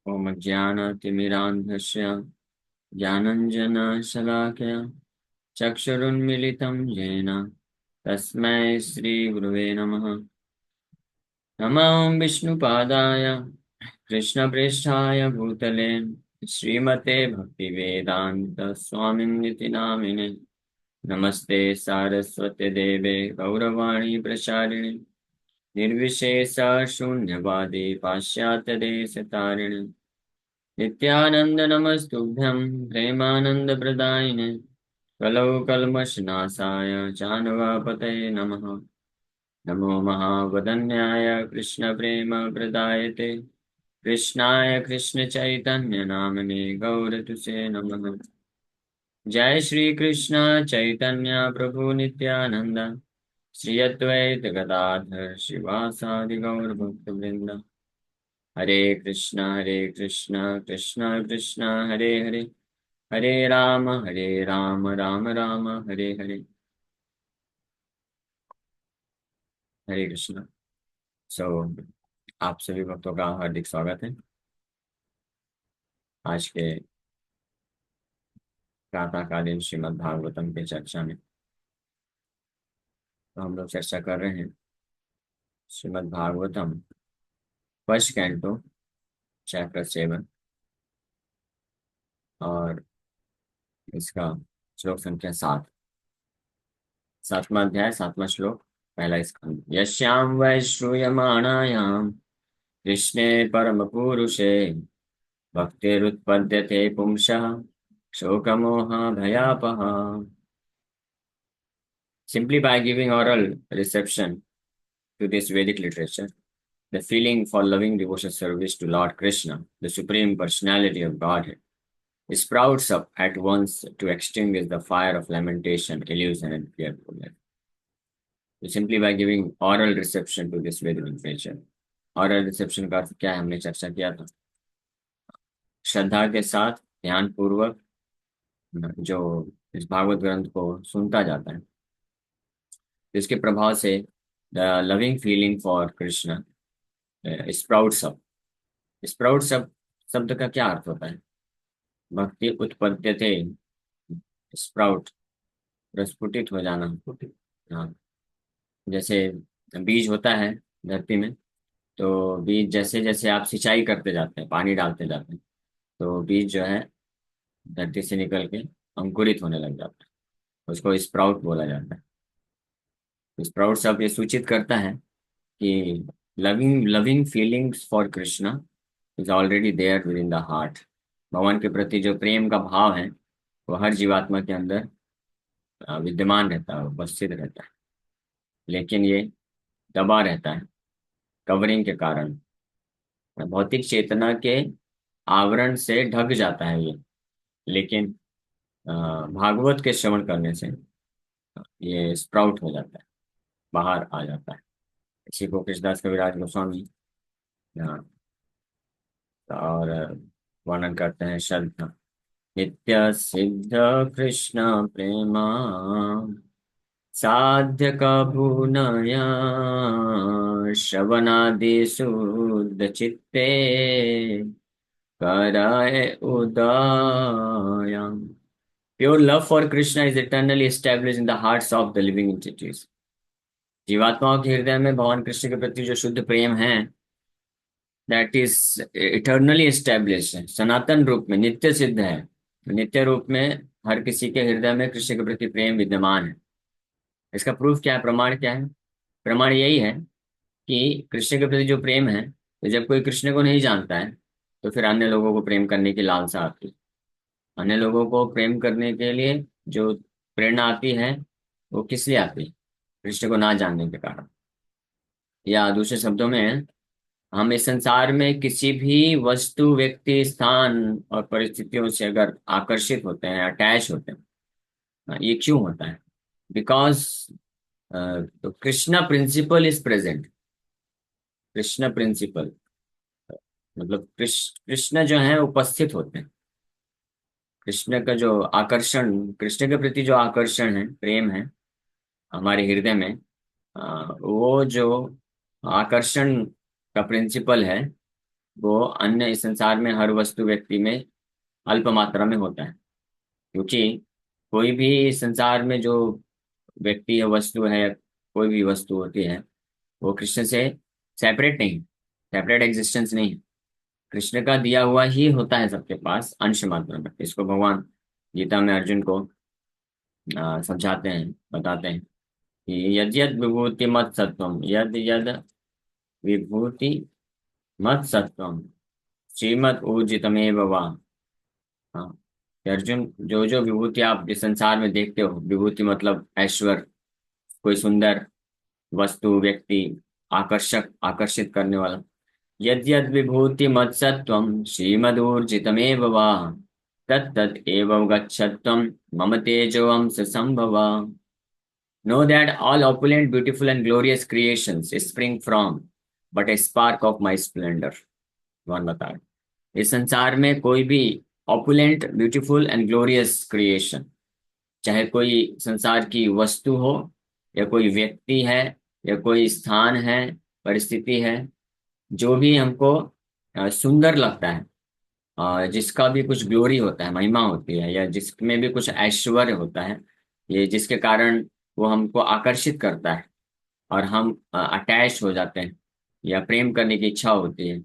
ओम ज्ञानतिमिरान्धस्य ज्ञानञ्जनशलाकया चक्षुरुन्मिलितं येन तस्मै श्रीगुरुवे नमः। नमो विष्णुपादाय कृष्णप्रेष्ठाय भूतले श्रीमते भक्तिवेदान्त स्वामिनिति नामिने। नमस्ते सारस्वते देवे गौरवाणी प्रचारिणे निर्विशेष शून्यवादी पाश्चात्यदेशतारिणे नित्यानंद नमस्तुभ्यं प्रेमानंद प्रदायिने कलौ कल्मषनाशाय जानवापतये नमः। नमो महावदन्याय कृष्ण प्रेम प्रदायते कृष्णाय कृष्ण चैतन्य नामने गौरतुसे नमः। जय श्री कृष्ण चैतन्य प्रभु नित्यानंद श्री अद्वैत गदाधर शिवासादि गौर भक्त वृंद। हरे कृष्ण कृष्ण कृष्ण हरे हरे हरे राम राम राम हरे हरे। हरे कृष्ण। सो आप सभी भक्तों का हार्दिक स्वागत है आज के प्रातःकालीन श्रीमद् भागवतम के चर्चा में। तो हम लोग चर्चा कर रहे हैं Shrimad Bhagavatam first canto chapter 7 और इसका श्लोक संख्या 7, 7वां अध्याय 7वां श्लोक पहला स्कंद। यस्यां वै श्रूयमाणायां कृष्णे परम पुरुषे भक्तिरुत्पद्यते पुंसः शोकमोह भयापः। Simply by giving oral reception to this Vedic literature, the feeling for loving devotional service to Lord Krishna, the Supreme Personality of Godhead, sprouts up at once to extinguish the fire of lamentation, illusion, and fearfulness. So simply by giving oral reception to this Vedic literature, oral reception का अर्थ क्या है हमने चर्चा किया था। श्रद्धा के साथ ध्यान पूर्वक जो इस भागवत ग्रंथ को सुनता जाता है, इसके प्रभाव से the loving feeling for Krishna sprouts up. Sprouts up शब्द का क्या अर्थ होता है? भक्ति उत्पद्यते, स्प्राउट प्रस्फुटित हो जाना। हाँ, जैसे बीज होता है धरती में, तो बीज जैसे जैसे आप सिंचाई करते जाते हैं, पानी डालते जाते हैं, तो बीज जो है धरती से निकल के अंकुरित होने लग जाता है, उसको स्प्राउट बोला जाता है। स्प्राउट शब्द ये सूचित करता है कि loving loving feelings for Krishna is already there within the heart. भगवान के प्रति जो प्रेम का भाव है वो हर जीवात्मा के अंदर विद्यमान रहता है, उपस्थित रहता है, लेकिन ये दबा रहता है कवरिंग के कारण, भौतिक चेतना के आवरण से ढक जाता है ये। लेकिन भागवत के श्रवण करने से ये स्प्राउट हो जाता है, बाहर आ जाता है। इसी को कृष्णदास कविराज गोस्वामी और वर्णन करते हैं। श्रद्धा नित्य सिद्ध कृष्ण प्रेमा साध्य कबूनया श्रवणादि शुद्ध चित्ते कराए उदयम। Pure love for Krishna is eternally established in the hearts of the living entities. जीवात्माओं के हृदय में भगवान कृष्ण के प्रति जो शुद्ध प्रेम है, दैट इज इटर्नली एस्टेब्लिश्ड है, सनातन रूप में नित्य सिद्ध है। नित्य रूप में हर किसी के हृदय में कृष्ण के प्रति प्रेम विद्यमान है। इसका प्रूफ क्या है, प्रमाण क्या है? प्रमाण यही है कि कृष्ण के प्रति जो प्रेम है, तो जब कोई कृष्ण को नहीं जानता है तो फिर अन्य लोगों को प्रेम करने की लालसा आती है। अन्य लोगों को प्रेम करने के लिए जो प्रेरणा आती है वो किस लिए आती है? कृष्ण को ना जानने के कारण। या दूसरे शब्दों में, हम इस संसार में किसी भी वस्तु, व्यक्ति, स्थान और परिस्थितियों से अगर आकर्षित होते हैं, अटैच होते हैं, ये क्यों होता है? बिकॉज तो Krishna principle is present. Krishna principle मतलब कृष्ण जो है उपस्थित होते हैं। कृष्ण का जो आकर्षण, कृष्ण के प्रति जो आकर्षण है, प्रेम है हमारे हृदय में, वो जो आकर्षण का प्रिंसिपल है वो अन्य इस संसार में हर वस्तु व्यक्ति में अल्प मात्रा में होता है, क्योंकि कोई भी इस संसार में जो व्यक्ति या वस्तु है, कोई भी वस्तु होती है, वो कृष्ण से सेपरेट नहीं, सेपरेट एग्जिस्टेंस नहीं है। कृष्ण का दिया हुआ ही होता है सबके पास अंश मात्रा में। इसको भगवान गीता में अर्जुन को समझाते हैं, बताते हैं कि यद यद विभूति मत सत्वम, यद यद विभूति मत सत्वम, श्रीमद ऊर्जितमेव वा। हाँ, कि अर्जुन, जो जो विभूति आप इस संसार में देखते हो, विभूति मतलब ऐश्वर्य, कोई सुंदर वस्तु, व्यक्ति, आकर्षक, आकर्षित करने वाला, यद यद विभूति मत्सत्वम श्रीमदूर्जितमेव वा, तत् तत् एव गच्छत्वम मम तेजोंस संभवा। Know that all opulent, beautiful, and glorious creations spring from but a spark of my splendor। भगवान बता रहे इस संसार में कोई भी opulent, beautiful and glorious creation, चाहे कोई संसार की वस्तु हो, या कोई व्यक्ति है, या कोई स्थान है, परिस्थिति है, जो भी हमको सुंदर लगता है, जिसका भी कुछ ग्लोरी होता है, महिमा होती है, या जिसमें भी कुछ ऐश्वर्य होता है, ये जिसके कारण वो हमको आकर्षित करता है और हम अटैच हो जाते हैं, या प्रेम करने की इच्छा होती है,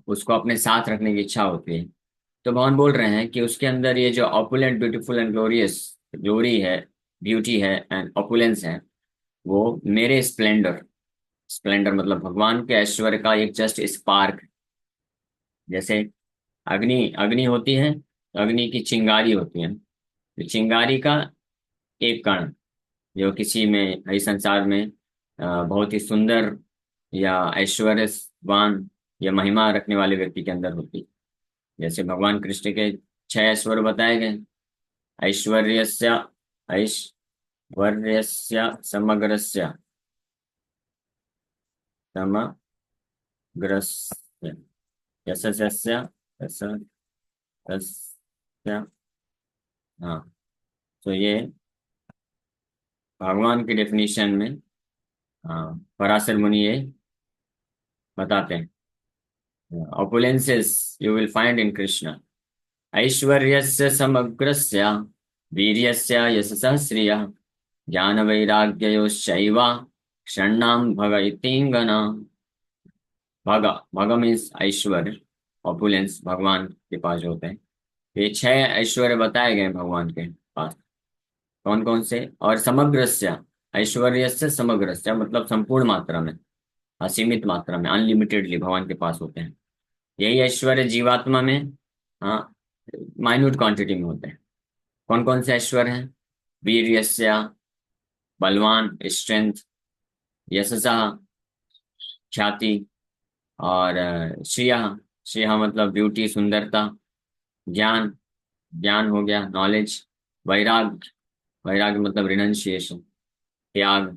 उसको अपने साथ रखने की इच्छा होती है, तो भगवान बोल रहे हैं कि उसके अंदर ये जो opulent, beautiful and glorious, glory है, ब्यूटी है एंड ऑपुलेंस है, वो मेरे स्प्लेंडर, स्प्लेंडर मतलब भगवान के ऐश्वर्य का एक जस्ट स्पार्क। जैसे अग्नि, अग्नि होती है, तो अग्नि की चिंगारी होती है, तो चिंगारी का एक कण जो किसी में इस संसार में बहुत ही सुंदर या ऐश्वर्यवान या महिमा रखने वाले व्यक्ति के अंदर होती है। जैसे भगवान कृष्ण के 6 ऐश्वर्य बताए गए, ऐश्वर्यस्य, ऐश्वर्यस्य समग्रस्य, समग्रस्य, यशस्य, यश, यस्य। हाँ, तो ये भगवान की डेफिनेशन में पराशर मुनि ये बताते हैं, opulences you will find in Krishna। ऐश्वर्यस्य समग्रस्य, वीर्यस्य यशसः श्रियः, ज्ञानवैराग्ययोश्चैव षण्णां भग इतिंगना। भग, भग मीन्स ऐश्वर्य, ऑपुलेंस भगवान के पास जो होते हैं। ये 6 ऐश्वर्य बताए गए हैं भगवान के पास, कौन कौन से। और समग्रस्य, ऐश्वर्यस्य समग्रस्य मतलब संपूर्ण मात्रा में, असीमित मात्रा में, अनलिमिटेडली भगवान के पास होते हैं। यही ऐश्वर्य जीवात्मा में हाँ माइन्यूट क्वांटिटी में होते हैं। कौन कौन से ऐश्वर्य हैं? वीर्यस्य, बलवान, स्ट्रेंथ, यशसः, ख्याति, और श्रियः, श्रियः मतलब ब्यूटी, सुंदरता, ज्ञान, ज्ञान हो गया, नॉलेज, वैराग, वैराग मतलब रिनंसिएशन, त्याग,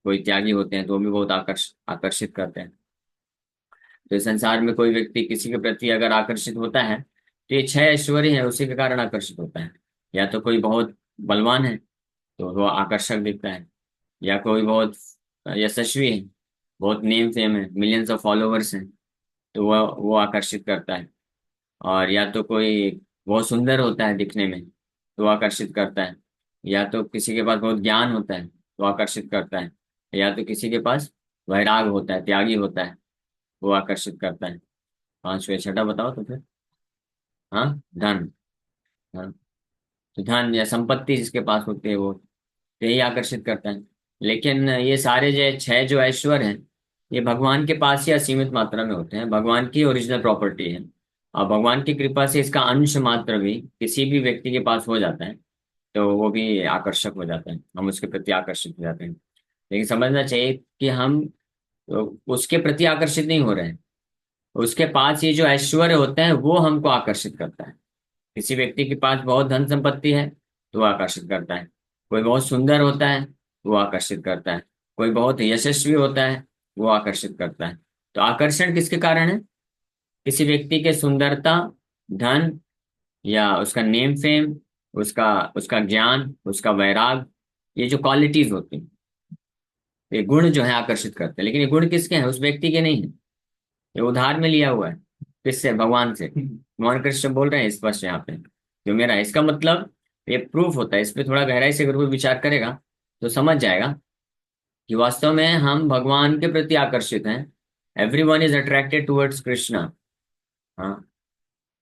कोई त्यागी होते हैं तो वो भी बहुत आकर्षित करते हैं। तो इस संसार में कोई व्यक्ति किसी के प्रति अगर आकर्षित होता है, तो ये 6 ऐश्वर्य है उसी के कारण आकर्षित होता है। या तो कोई बहुत बलवान है तो वो आकर्षक दिखता है, या कोई बहुत यशस्वी है, बहुत नेम फेम है, मिलियंस ऑफ फॉलोअर्स हैं, तो वो आकर्षित करता है। और या तो कोई बहुत सुंदर होता है दिखने में तो आकर्षित करता है, या तो किसी के पास बहुत ज्ञान होता है तो आकर्षित करता है, या तो किसी के पास वैराग होता है, त्यागी होता है, वो आकर्षित करता है। पांचवे, छठा बताओ तो फिर। हाँ, धन। हाँ, तो धन या संपत्ति जिसके पास होती है वो, तो यही आकर्षित करता है। लेकिन ये सारे जो 6 जो ऐश्वर्य हैं, ये भगवान के पास ही असीमित मात्रा में होते हैं, भगवान की ओरिजिनल प्रॉपर्टी है। और भगवान की कृपा से इसका अंश मात्र भी किसी भी व्यक्ति के पास हो जाता है तो वो भी आकर्षक हो जाता है, हम उसके प्रति आकर्षित हो जाते हैं। लेकिन समझना चाहिए कि हम उसके प्रति आकर्षित नहीं हो रहे हैं, उसके पास ये जो ऐश्वर्य होते हैं वो हमको आकर्षित करता है। किसी व्यक्ति के पास बहुत धन संपत्ति है तो वो आकर्षित करता है, कोई बहुत सुंदर होता है वो आकर्षित करता है, कोई बहुत यशस्वी होता है वो आकर्षित करता है। तो आकर्षण किसके कारण है? किसी व्यक्ति के सुंदरता, धन, या उसका नेम फेम, उसका उसका ज्ञान, उसका वैराग, ये जो क्वालिटीज होती हैं, ये गुण जो है आकर्षित करते हैं। लेकिन ये गुण किसके हैं? उस व्यक्ति के नहीं है। ये उधार में लिया हुआ है। किससे? भगवान से। भगवान कृष्ण बोल रहे हैं स्पष्ट यहाँ पे, जो मेरा है। इसका मतलब ये प्रूफ होता है, इस पे थोड़ा गहराई से अगर कोई विचार करेगा तो समझ जाएगा कि वास्तव में हम भगवान के प्रति आकर्षित हैं। Every one is attracted towards Krishna. हाँ।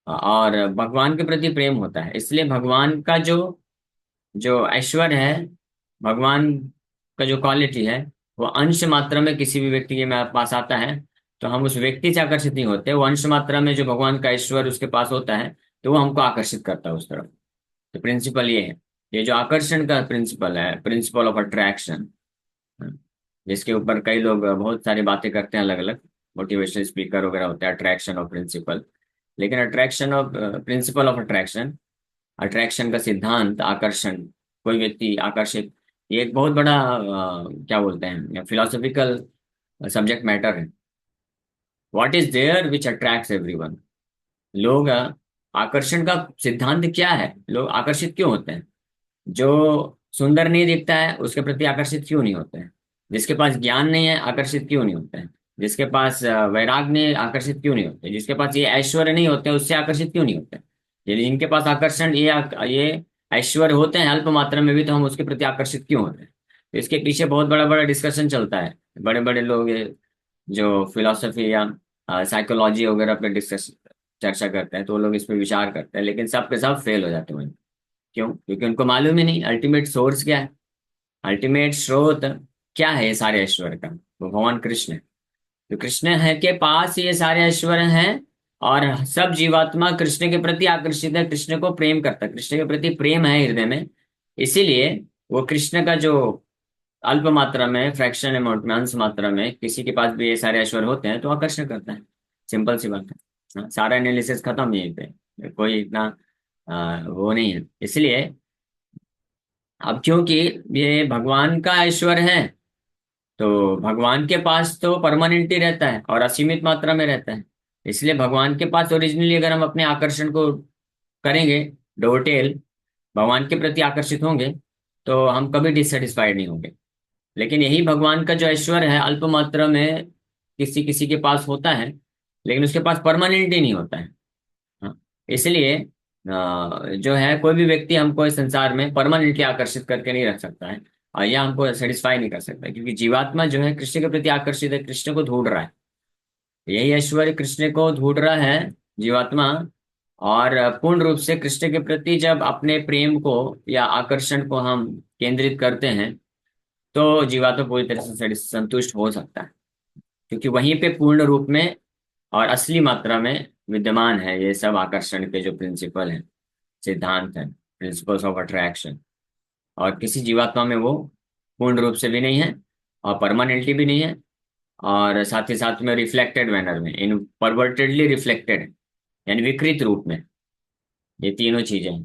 और भगवान के प्रति प्रेम होता है, इसलिए भगवान का जो जो ऐश्वर्य है, भगवान का जो क्वालिटी है, वो अंश मात्रा में किसी भी व्यक्ति के पास आता है तो हम उस व्यक्ति से आकर्षित नहीं होते। वो अंश मात्रा में जो भगवान का ऐश्वर्य उसके पास होता है तो वो हमको आकर्षित करता है उस तरफ। तो प्रिंसिपल ये है, ये जो आकर्षण का प्रिंसिपल है, प्रिंसिपल ऑफ अट्रैक्शन, जिसके ऊपर कई लोग बहुत सारी बातें करते हैं, अलग अलग मोटिवेशनल स्पीकर वगैरह होते हैं, अट्रैक्शन ऑफ प्रिंसिपल। लेकिन attraction of principle of attraction, attraction का सिद्धांत, आकर्षण, कोई व्यक्ति आकर्षित, ये एक बहुत बड़ा क्या बोलते हैं, फिलोसॉफिकल सब्जेक्ट मैटर है। What is there which attracts everyone. लोग आकर्षण का सिद्धांत क्या है, लोग आकर्षित क्यों होते हैं? जो सुंदर नहीं दिखता है उसके प्रति आकर्षित क्यों नहीं होते हैं? जिसके पास ज्ञान नहीं है आकर्षित क्यों नहीं होते हैं? जिसके पास वैराग नहीं आकर्षित क्यों नहीं होते? जिसके पास ये ऐश्वर्य नहीं होते उससे आकर्षित क्यों नहीं होते? यदि इनके पास आकर्षण ये ऐश्वर्य होते हैं अल्प मात्रा में भी, तो हम उसके प्रति आकर्षित क्यों होते हैं? तो इसके पीछे बहुत बड़ा बड़ा डिस्कशन चलता है। बड़े बड़े लोग जो फिलोसफी या साइकोलॉजी वगैरह पे डिस्कस चर्चा करते हैं तो वो लोग इस पे विचार करते हैं, लेकिन सब के सब फेल हो जाते हैं। क्यों? क्योंकि उनको मालूम ही नहीं अल्टीमेट सोर्स क्या है, अल्टीमेट स्रोत क्या है ये सारे ऐश्वर्य का। वो भगवान कृष्ण है। तो कृष्ण है के पास ये सारे ऐश्वर्य हैं, और सब जीवात्मा कृष्ण के प्रति आकर्षित है, कृष्ण को प्रेम करता है, कृष्ण के प्रति प्रेम है हृदय में। इसीलिए वो कृष्ण का जो अल्प मात्रा में, फ्रैक्शन अमाउंट में, अंश मात्रा में किसी के पास भी ये सारे ऐश्वर्य होते हैं तो आकर्षण करता है। सिंपल सी बात है। हाँ, सारा एनालिसिस खत्म यहीं पे, कोई इतना वो नहीं है। इसलिए अब क्योंकि ये भगवान का ऐश्वर्य है, तो भगवान के पास तो परमानेंट ही रहता है और असीमित मात्रा में रहता है। इसलिए भगवान के पास ओरिजिनली अगर हम अपने आकर्षण को करेंगे डोटेल, भगवान के प्रति आकर्षित होंगे, तो हम कभी डिससेटिस्फाइड नहीं होंगे। लेकिन यही भगवान का जो ऐश्वर्य है अल्प मात्रा में किसी किसी के पास होता है, लेकिन उसके पास परमानेंट ही नहीं होता है। हाँ, इसलिए जो है कोई भी व्यक्ति हमको इस संसार में परमानेंटली आकर्षित करके नहीं रख सकता है, और यह हमको सेटिस्फाई नहीं कर सकता, क्योंकि जीवात्मा जो है कृष्ण के प्रति आकर्षित है, कृष्ण को ढूंढ रहा है। यही ऐश्वर्य कृष्ण को ढूंढ रहा है जीवात्मा। और पूर्ण रूप से कृष्ण के प्रति जब अपने प्रेम को या आकर्षण को हम केंद्रित करते हैं तो जीवात्मा पूरी तरह से संतुष्ट हो सकता है, क्योंकि वहीं पे पूर्ण रूप में और असली मात्रा में विद्यमान है ये सब आकर्षण के जो प्रिंसिपल हैं, सिद्धांत हैं, प्रिंसिपल्स ऑफ अट्रैक्शन। और किसी जीवात्मा में वो पूर्ण रूप से भी नहीं है और परमानेंटली भी नहीं है, और साथ ही साथ में रिफ्लेक्टेड मैनर में, इन परवर्टेडली रिफ्लेक्टेड, यानी विकृत रूप में, ये तीनों चीजें हैं।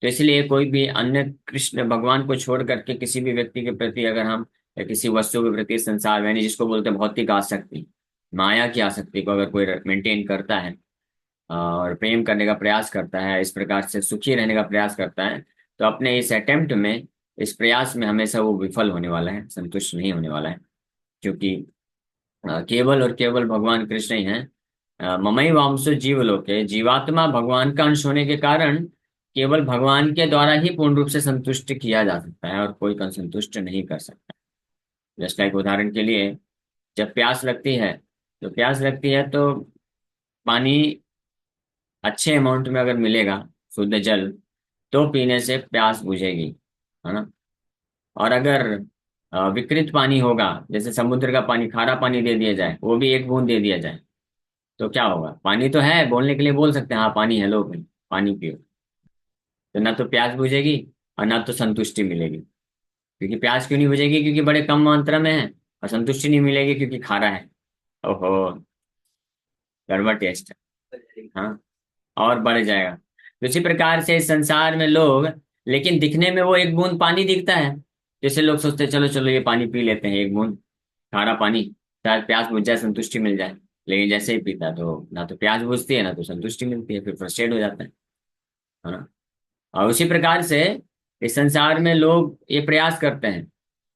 तो इसलिए कोई भी अन्य कृष्ण भगवान को छोड़ करके किसी भी व्यक्ति के प्रति अगर हम, या किसी वस्तु के प्रति, संसार में, यानी जिसको बोलते हैं भौतिक आसक्ति, माया की आसक्ति को अगर कोई मेंटेन करता है और प्रेम करने का प्रयास करता है, इस प्रकार से सुखी रहने का प्रयास करता है, तो अपने इस अटेम्प्ट में, इस प्रयास में हमेशा वो विफल होने वाला है, संतुष्ट नहीं होने वाला है। क्योंकि केवल और केवल भगवान कृष्ण ही हैं। ममई वांसो जीवलोके, जीवात्मा भगवान का अंश होने के कारण केवल भगवान के द्वारा ही पूर्ण रूप से संतुष्ट किया जा सकता है, और कोई संतुष्ट नहीं कर सकता। जस्ट लाइक उदाहरण के लिए, जब प्यास लगती है, तो प्यास लगती है तो पानी अच्छे अमाउंट में अगर मिलेगा, शुद्ध जल, तो पीने से प्यास बुझेगी, है ना। और अगर विकृत पानी होगा, जैसे समुद्र का पानी, खारा पानी दे दिया जाए, वो भी एक बूंद दे दिया जाए, तो क्या होगा? पानी तो है, बोलने के लिए बोल सकते हैं हाँ पानी है, लो भाई पानी पियो। तो ना तो प्यास बुझेगी और ना तो संतुष्टि मिलेगी। क्योंकि प्यास क्यों नहीं बुझेगी? क्योंकि बड़े कम मात्रा में है। और संतुष्टि नहीं मिलेगी क्योंकि खारा है। ओहो, गड़बड़ टेस्ट है। हाँ, और बढ़ जाएगा। तो इसी प्रकार से इस संसार में लोग, लेकिन दिखने में वो एक बूंद पानी दिखता है, जैसे लोग सोचते हैं चलो चलो ये पानी पी लेते हैं, एक बूंद खारा पानी, शायद प्यास बुझ जाए, संतुष्टि मिल जाए। लेकिन जैसे ही पीता है तो ना तो प्यास बुझती है ना तो संतुष्टि मिलती है, फिर फ्रस्ट्रेट हो जाता है ना। और उसी प्रकार से इस संसार में लोग ये प्रयास करते हैं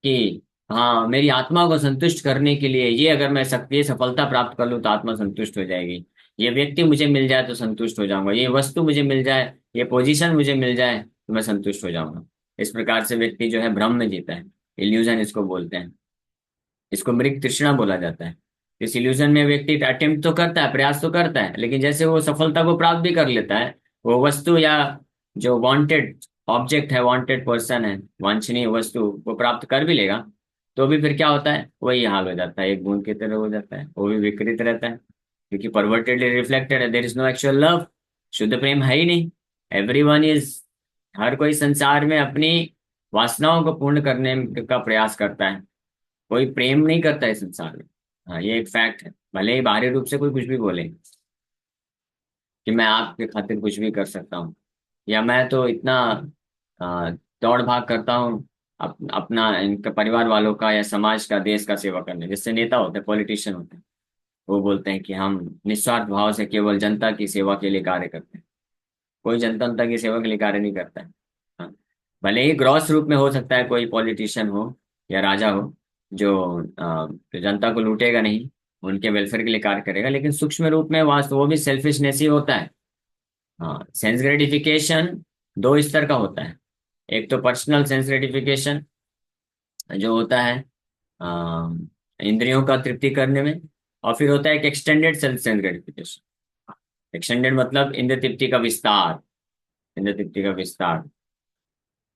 कि हाँ, मेरी आत्मा को संतुष्ट करने के लिए ये अगर मैं ये सफलता प्राप्त कर लूँ तो आत्मा संतुष्ट हो जाएगी। ये व्यक्ति मुझे मिल जाए तो संतुष्ट हो जाऊंगा, ये वस्तु मुझे मिल जाए, ये पोजीशन मुझे मिल जाए तो मैं संतुष्ट हो जाऊंगा। इस प्रकार से व्यक्ति जो है भ्रम में जीता है। इल्यूजन इसको बोलते हैं। इसको मृग तृष्णा बोला जाता है। इस इल्यूजन में व्यक्ति अटेम्प्ट तो करता है, प्रयास तो करता है, लेकिन जैसे वो सफलता को प्राप्त भी कर लेता है, वो वस्तु या जो वांटेड ऑब्जेक्ट है, वांटेड पर्सन है, वांछनीय वस्तु वो प्राप्त कर भी लेगा, तो भी फिर क्या होता है, वही हाल हो जाता है, एक बूंद की तरह हो जाता है, वो भी विकृत रहता है, क्योंकि परवर्टेडली रिफ्लेक्टेड है, there is no actual love. शुद्ध प्रेम है ही नहीं। एवरीवन इज, हर कोई संसार में अपनी वासनाओं को पूर्ण करने का प्रयास करता है, कोई प्रेम नहीं करता है संसार में। हाँ, ये एक फैक्ट है, भले ही बाहरी रूप से कोई कुछ भी बोले कि मैं आपके खातिर कुछ भी कर सकता हूँ, या मैं तो इतना आ, दौड़ भाग करता हूँ अपना इनका परिवार वालों का या समाज का, देश का सेवा करने, जैसे नेता होते हैं, पॉलिटिशियन होते हैं, वो बोलते हैं कि हम निस्वार्थ भाव से केवल जनता की सेवा के लिए कार्य करते हैं। कोई जनता की सेवा के लिए कार्य नहीं करता है। हाँ, भले ही ग्रॉस रूप में हो सकता है कोई पॉलिटिशियन हो या राजा हो जो जो जनता को लूटेगा नहीं, उनके वेलफेयर के लिए कार्य करेगा, लेकिन सूक्ष्म रूप में वास्तव वो भी सेल्फिशनेस ही होता है। हाँ, सेंस ग्रेटिफिकेशन दो स्तर का होता है। एक तो पर्सनल सेंस ग्रेटिफिकेशन जो होता है इंद्रियों का तृप्ति करने में, और फिर होता है एक extended self sense gratification. Extended मतलब इंद्र तृप्ति का विस्तार, इंद्र तृप्ति का विस्तार।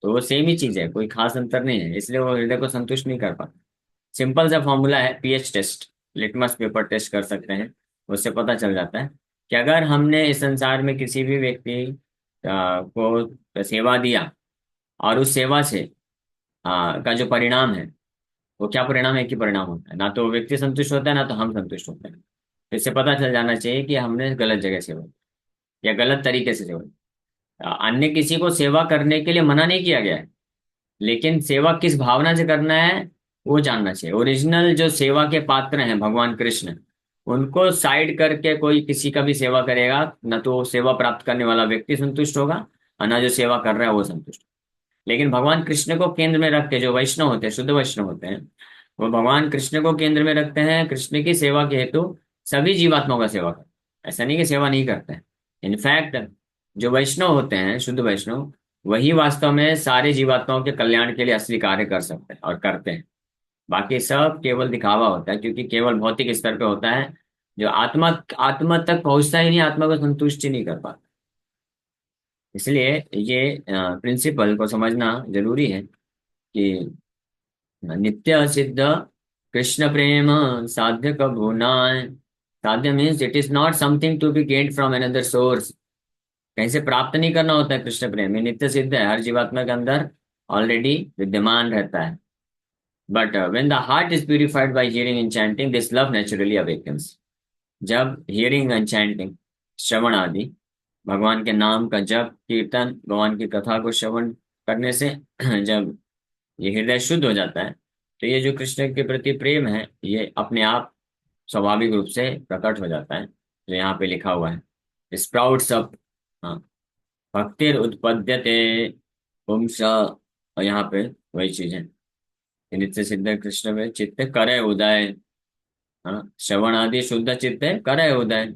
तो वो सेम ही चीज है, कोई खास अंतर नहीं है, इसलिए वो हृदय को संतुष्ट नहीं कर पाता। सिंपल सा फॉर्मूला है, pH test, litmus paper test कर सकते हैं, उससे पता चल जाता है कि अगर हमने इस संसार में किसी भी व्यक्ति को सेवा दिया, और उस सेवा से का जो परिणाम है, वो क्या परिणाम है, एक ही परिणाम होता है, ना तो वो व्यक्ति संतुष्ट होता है ना तो हम संतुष्ट होते हैं। तो इससे पता चल जाना चाहिए कि हमने गलत जगह सेवा की या गलत तरीके से सेवा की। अन्य किसी को सेवा करने के लिए मना नहीं किया गया है, लेकिन सेवा किस भावना से करना है वो जानना चाहिए। ओरिजिनल जो सेवा के पात्र हैं भगवान कृष्ण, उनको साइड करके कोई किसी का भी सेवा करेगा, न तो वो सेवा प्राप्त करने वाला व्यक्ति संतुष्ट होगा और न जो सेवा कर रहा है वो संतुष्ट। लेकिन भगवान कृष्ण को केंद्र में रख के जो वैष्णव होते हैं, शुद्ध वैष्णव होते हैं, वो भगवान कृष्ण को केंद्र में रखते हैं, कृष्ण की सेवा के हेतु सभी जीवात्माओं का सेवा करते हैं। ऐसा नहीं कि सेवा नहीं करते हैं। इनफैक्ट जो वैष्णव होते हैं, शुद्ध वैष्णव, वही वास्तव में सारे जीवात्माओं के कल्याण के लिए असली कार्य कर सकते हैं और करते हैं। बाकी सब केवल दिखावा होता है, क्योंकि केवल भौतिक स्तर पे होता है। जो आत्मा आत्मा तक पहुंचता ही नहीं, आत्मा को संतुष्ट ही नहीं कर पाता। इसलिए ये प्रिंसिपल को समझना जरूरी है कि नित्य सिद्ध कृष्ण प्रेम साध्य कबू नाय। साध्य means it is not something to be gained from another source. कहीं से प्राप्त नहीं करना होता है। कृष्ण प्रेम ये नित्य सिद्ध है, हर जीवात्मा के अंदर ऑलरेडी विद्यमान रहता है। But when the heart is purified by hearing and chanting, this love naturally awakens. जब हियरिंग एंड चैंटिंग, श्रवण आदि, भगवान के नाम का जप कीर्तन, भगवान की कथा को श्रवण करने से जब ये हृदय शुद्ध हो जाता है, तो ये जो कृष्ण के प्रति प्रेम है ये अपने आप स्वाभाविक रूप से प्रकट हो जाता है, जो यहाँ पे लिखा हुआ है, स्प्राउट्स अप। हाँ, भक्तिर उत्पद्यते पुंस, और यहाँ पे वही चीज है, नित्य सिद्ध कृष्ण में चित्त करे उदय। हाँ, श्रवण आदि शुद्ध चित्त है, करे उदय।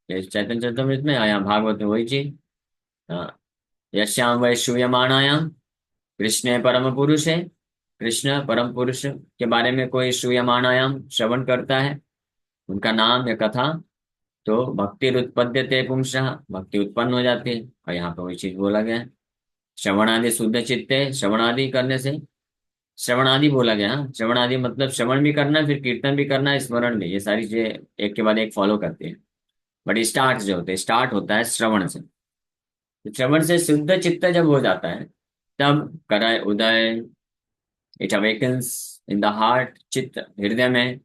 ये चैतन्य चरितमृत में आया, भागवत में वही चीज। हाँ, यश्याम वै श्रूयमाणायाम कृष्ण परम पुरुष है। कृष्ण परम पुरुष के बारे में कोई श्रूयमाणायाम श्रवण करता है, उनका नाम या कथा, तो भक्ति उत्पद्यते पुंसः, भक्ति उत्पन्न हो जाती है। और यहाँ पे वही चीज बोला गया है, श्रवणादि शुद्ध चित्ते, श्रवणादि करने से, श्रवणादि बोला गया। हाँ, श्रवणादि मतलब श्रवण भी करना, फिर कीर्तन भी करना, स्मरण भी, ये सारी चीजें एक के बाद एक फॉलो करती है। बट स्टार्ट जो होते हैं, स्टार्ट होता है श्रवण से। तो श्रवण से शुद्ध चित्त जब हो जाता है, तब कराय उदय, it awakens in the heart, चित्त हृदय में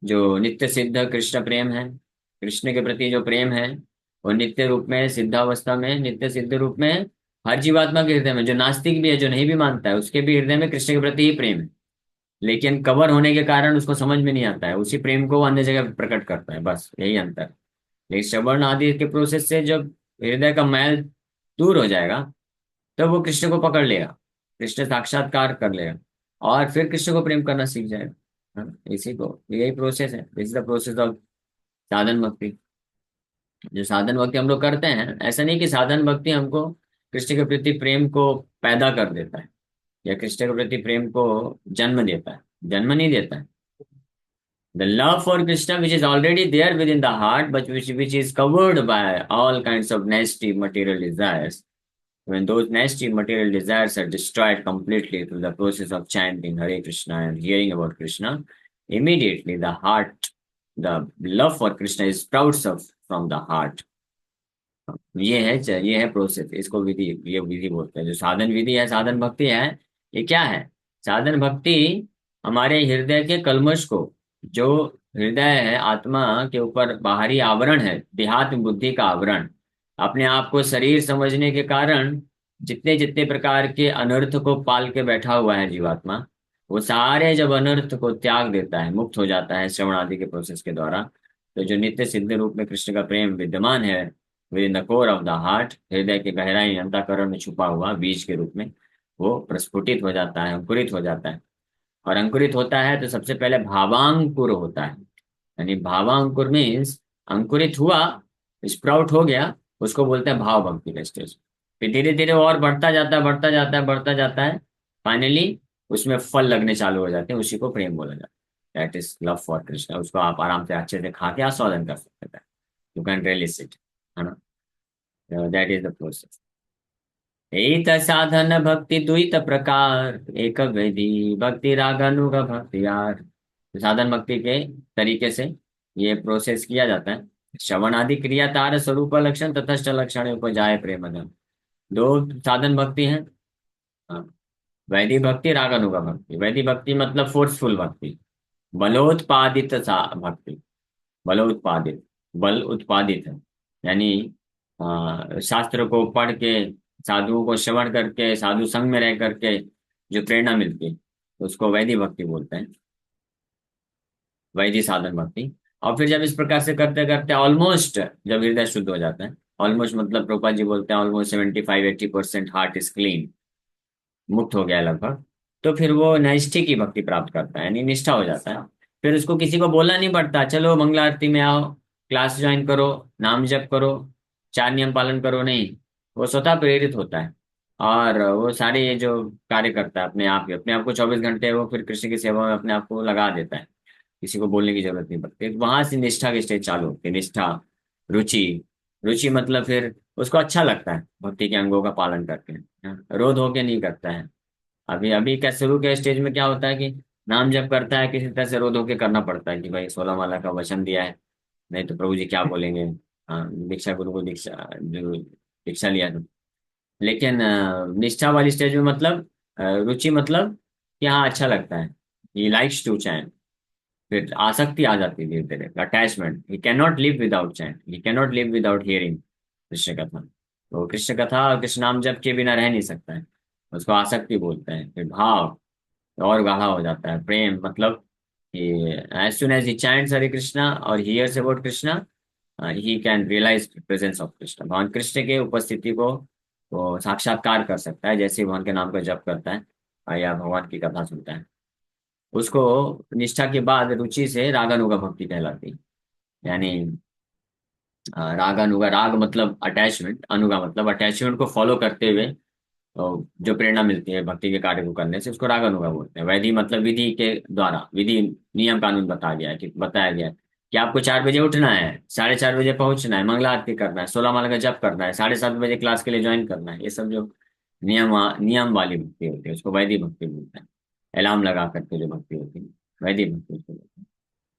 जो नित्य सिद्ध कृष्ण प्रेम है, कृष्ण के प्रति जो प्रेम है, वो नित्य रूप में, सिद्धावस्था में, नित्य सिद्ध रूप में हर जीवात्मा के हृदय में, जो नास्तिक भी है, जो नहीं भी मानता है, उसके भी हृदय में कृष्ण के प्रति ही प्रेम है। लेकिन कवर होने के कारण उसको समझ में नहीं आता है, उसी प्रेम को वो अन्य जगह प्रकट करता है, बस यही अंतर। लेकिन श्रवण आदि के प्रोसेस से जब हृदय का मैल दूर हो जाएगा, तब वो कृष्ण को पकड़ लेगा, कृष्ण साक्षात्कार कर लेगा। और फिर कृष्ण को प्रेम करना सीख जाएगा। इसी को, यही प्रोसेस है, this is the process of sadhana भक्ति। जो साधन भक्ति हम लोग करते हैं, ऐसा नहीं कि साधन भक्ति हमको कृष्ण के प्रति प्रेम को पैदा कर देता है या कृष्ण के प्रति प्रेम को जन्म देता है। जन्म नहीं देता है। The love for Krishna, which is already there within the heart, but which is covered by all kinds of nasty material desires. When those nasty material desires are destroyed completely through the process of chanting Hare Krishna and hearing about Krishna, immediately the heart, the love for Krishna is sprouts up from the heart. ये है process, इसको विधि, ये विधि बोलते हैं। जो साधन विधि है, साधन भक्ति है, ये क्या है? साधन भक्ति हमारे हृदय के कल्मश को, जो हृदय है, आत्मा के ऊपर बाहरी आवरण है, देहात्म बुद्धि का आवरण, अपने आप को शरीर समझने के कारण जितने जितने प्रकार के अनर्थ को पाल के बैठा हुआ है जीवात्मा, वो सारे जब अनर्थ को त्याग देता है, मुक्त हो जाता है श्रवण आदि के प्रोसेस के द्वारा, तो जो नित्य सिद्ध रूप में कृष्ण का प्रेम विद्यमान है with in the core of the heart, हृदय के गहराई अंतःकरण में छुपा हुआ बीज के रूप में, वो प्रस्फुटित हो जाता है, अंकुरित हो जाता है। और अंकुरित होता है तो सबसे पहले भावांकुर होता है। यानी भावांकुर मीन्स अंकुरित हुआ, स्प्राउट हो गया, उसको बोलते हैं भाव भक्ति का स्टेज। फिर धीरे धीरे और बढ़ता जाता है, बढ़ता जाता है, बढ़ता जाता है, फाइनली उसमें फल लगने चालू हो जाते हैं, उसी को प्रेम बोला जाता है। That is love for Krishna. उसको आप आराम से अच्छे से खा के आस्वादन कर सकते हैं। यू कैन रियली सिट, है ना? That is the process. एक साधन भक्ति द्वित प्रकार, एक विधि भक्ति रागानुग भक्ति यार। साधन भक्ति के तरीके से ये प्रोसेस किया जाता है। श्रवण आदि क्रिया तार स्वरूप लक्षण तथस्थ लक्षण उपजाए प्रेम धन। दो साधन भक्ति है। हाँ, वैदिक भक्ति, रागानुगा भक्ति। वैदिक भक्ति मतलब फोर्सफुल भक्ति, बलोत्पादित भक्ति। बलोत्पादित, बल उत्पादित है, यानी शास्त्र को पढ़ के, साधुओं को श्रवण करके, साधु संग में रह करके जो प्रेरणा मिलती है, तो उसको वैदिक भक्ति बोलते हैं, वैदिक साधन भक्ति। और फिर जब इस प्रकार से करते करते ऑलमोस्ट जब हृदय शुद्ध हो जाता है, ऑलमोस्ट मतलब प्रभुपाद जी बोलते हैं ऑलमोस्ट 75-80% हार्ट इज क्लीन, मुक्त हो गया लगभग, तो फिर वो नैष्ठिक की भक्ति प्राप्त करता है, यानी निष्ठा हो जाता है। फिर उसको किसी को बोलना नहीं पड़ता, चलो मंगला आरती में आओ, क्लास ज्वाइन करो, नाम जप करो, 4 नियम पालन करो, नहीं। वो स्वतः प्रेरित होता है और वो सारे ये जो कार्य करता है अपने आप को 24 घंटे वो फिर कृष्ण की सेवा में अपने आप को लगा देता है। किसी को बोलने की जरूरत नहीं पड़ती। तो वहां से निष्ठा की स्टेज चालू होती है। निष्ठा, रुचि। रुचि मतलब फिर उसको अच्छा लगता है भक्ति के अंगों का पालन करके, हाँ, रोध होके नहीं करता है। अभी अभी क्या शुरू के स्टेज में क्या होता है कि नाम जप करता है, किसी तरह से रो धो के करना पड़ता है कि भाई 16 माला का वचन दिया है, नहीं तो प्रभु जी क्या बोलेंगे। हाँ, दीक्षा गुरु को दीक्षा जो दीक्षा लिया तो। लेकिन निष्ठा वाली स्टेज में मतलब रुचि मतलब कि हाँ अच्छा लगता है, ही लाइक्स टू चैंट। फिर आसक्ति आ जाती है धीरे धीरे, attachment. He can not live without chant, he can not live without hearing Krishna कथा। तो कृष्ण कथा और कृष्ण नाम जप के बिना रह नहीं सकता है, उसको आसक्ति बोलते हैं। फिर भाव और गाढ़ा हो जाता है। प्रेम मतलब as soon as he chants Hare Krishna और hears about Krishna, he can realise presence of Krishna. भगवान कृष्ण के उपस्थिति को वो साक्षात्कार कर सकता है जैसे ही भगवान के नाम का जप करता है या भगवान की कथा सुनता है। उसको निष्ठा के बाद रुचि से रागानुगा भक्ति कहलाती है। यानी रागानुगा, राग मतलब अटैचमेंट, अनुगा मतलब अटैचमेंट को फॉलो करते हुए तो जो प्रेरणा मिलती है भक्ति के कार्य को करने से, उसको रागानुगा बोलते हैं। वैधि मतलब विधि के द्वारा, विधि नियम कानून बताया गया है कि आपको 4 बजे उठना है, 4:30 बजे पहुंचना है, मंगला आरती करना है, 16 माला का जप करना है, 7:30 बजे क्लास के लिए ज्वाइन करना है। ये सब जो नियम वाली भक्ति होती है उसको वैदिक भक्ति बोलते हैं। अलार्म लगा करके जो भक्ति होती है, वैदिक भक्ति उसको बोलते हैं।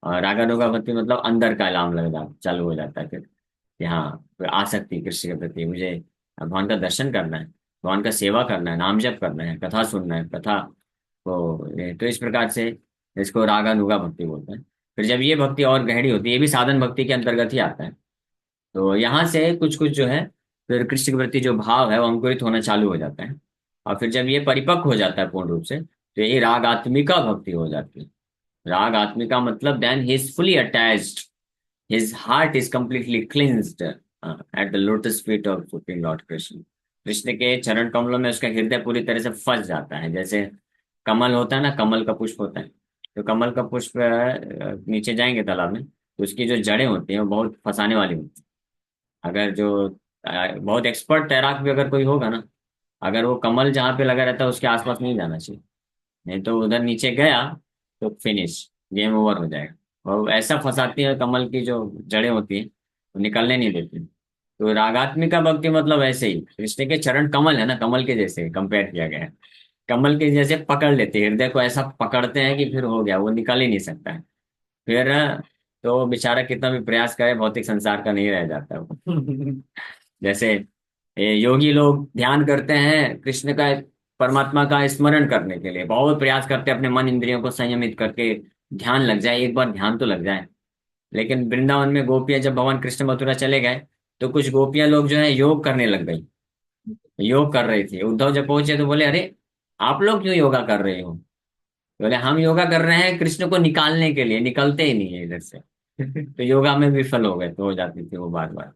और रागानुगा भक्ति मतलब अंदर का अलार्म लगा चालू हो जाता है फिर कि हाँ आसक्ति कृष्ण के प्रति, मुझे भगवान का दर्शन करना है, भगवान का सेवा करना है, नाम जप करना है, कथा सुनना है, कथा को। तो इस प्रकार से इसको रागानुगा भक्ति बोलते हैं। फिर जब ये भक्ति और गहरी होती है, ये भी साधन भक्ति के अंतर्गत ही आता है। तो यहाँ से कुछ कुछ जो है फिर कृष्ण के प्रति जो भाव है वो अंकुरित होना चालू हो जाता है। और फिर जब ये परिपक्व हो जाता है पूर्ण रूप से, तो ये रागात्मिका भक्ति हो जाती है। राग आत्मिका मतलब then he is fully attached, his heart is completely cleansed at the lotus feet of supreme Lord Krishna. Krishna के चरण कमलों में उसका हृदय पूरी तरह से फंस जाता है, जैसे कमल होता है ना, कमल का पुष्प होता है, तो कमल का पुष्प नीचे जाएंगे तालाब में, तो उसकी जो जड़ें होती हैं वो बहुत फंसाने वाली होती हैं। अगर जो बहुत एक्सपर्ट तैराक भी अगर कोई होगा ना, अगर वो कमल जहाँ पे लगा रहता है उसके आसपास नहीं जाना चाहिए, नहीं तो उधर नीचे गया तो फिनिश, गेम ओवर हो जाएगा। और ऐसा फंसाती है कमल की जो जड़ें होती हैं, वो निकलने नहीं देती। तो रागात्मिका भक्ति मतलब ऐसे ही, कृष्ण के चरण कमल है ना, कमल के जैसे कंपेयर किया गया है। कमल के जैसे पकड़ लेते हैं, हृदय को ऐसा पकड़ते हैं कि फिर हो गया, वो निकल ही नहीं सकता है। फिर तो बेचारा कितना भी प्रयास करे, भौतिक संसार का नहीं रह जाता है वो। जैसे ये योगी लोग ध्यान करते हैं कृष्ण का, परमात्मा का स्मरण करने के लिए बहुत प्रयास करते हैं, अपने मन इंद्रियों को संयमित करके ध्यान लग जाए, एक बार ध्यान तो लग जाए। लेकिन वृंदावन में गोपियां जब भगवान कृष्ण मथुरा चले गए, तो कुछ गोपियां लोग जो है योग करने लग गई, योग कर रही थी। उद्धव जब पहुंचे तो बोले, अरे आप लोग क्यों योगा कर रहे हो? बोले हम योगा कर रहे हैं कृष्ण को निकालने के लिए, निकलते ही नहीं है इधर से। तो योगा में विफल हो गए, तो हो जाती थी वो बार बार,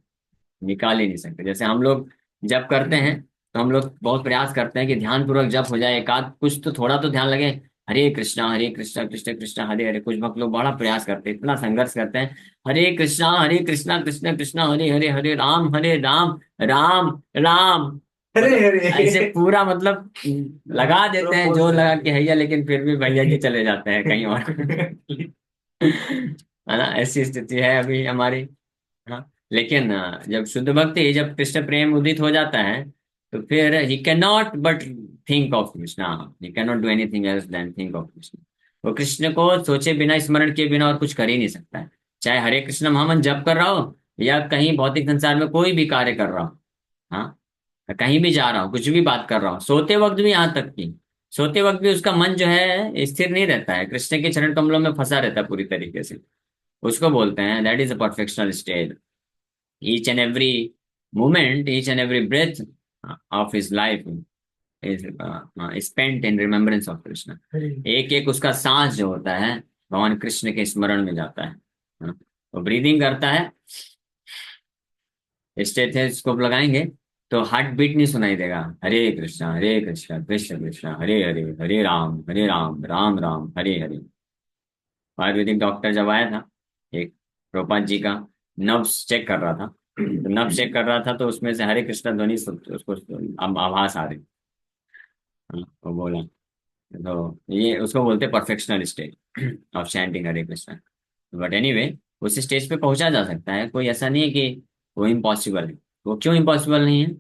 निकाल ही नहीं सकते। जैसे हम लोग जब करते हैं, तो हम लोग बहुत प्रयास करते हैं कि ध्यान पूर्वक जब हो जाए, एकाध कुछ तो थोड़ा तो ध्यान लगे। हरे कृष्णा कृष्ण कृष्ण हरे हरे, कुछ भक्त लोग बड़ा प्रयास करते हैं, इतना संघर्ष करते हैं, हरे कृष्णा कृष्ण कृष्ण हरे हरे, हरे राम राम राम, अरे मतलब अरे। ऐसे पूरा मतलब लगा देते हैं जोर लगा के हैया, लेकिन फिर भी भैया जी चले जाते हैं कहीं और। है ना, ऐसी स्थिति है अभी हमारी। हाँ, लेकिन जब शुद्ध भक्ति, जब कृष्ण प्रेम उदित हो जाता है, तो फिर he can not but think of Krishna, he can not do anything else than think of Krishna. वो कृष्ण को सोचे बिना, स्मरण किए बिना और कुछ कर ही नहीं सकता है। चाहे हरे कृष्ण महामंत्र जप कर रहा हो, या कहीं भौतिक संसार में कोई भी कार्य कर रहा हो, हाँ, कहीं भी जा रहा हूँ, कुछ भी बात कर रहा हूँ, सोते वक्त भी, यहाँ तक कि सोते वक्त भी उसका मन जो है स्थिर नहीं रहता है, कृष्ण के चरण कमलों में फंसा रहता है पूरी तरीके से। उसको बोलते हैं that is a perfectional stage. Each and every moment, each and every breath of his life is spent in remembrance of Krishna. एक एक उसका सांस जो होता है भगवान कृष्ण के स्मरण में जाता है। वो ब्रीदिंग करता है, स्टेथोस्कोप लगाएंगे तो हार्ट बीट नहीं सुनाई देगा, हरे कृष्णा कृष्ण कृष्ण हरे हरे, हरे राम राम राम हरे हरे। आयुर्वेदिक डॉक्टर जब आया था, एक प्रोपात जी का नब्स चेक कर रहा था, तो नब्स चेक कर रहा था, तो उसमें से हरे कृष्ण ध्वनि उसको आभास आ रही। वो बोला, तो ये उसको बोलते perfectional stage of chanting Hare Krishna. But anyway, उस स्टेज पे पहुंचा जा सकता है, कोई ऐसा नहीं है कि वो इम्पॉसिबल है। वो क्यों इम्पॉसिबल नहीं है?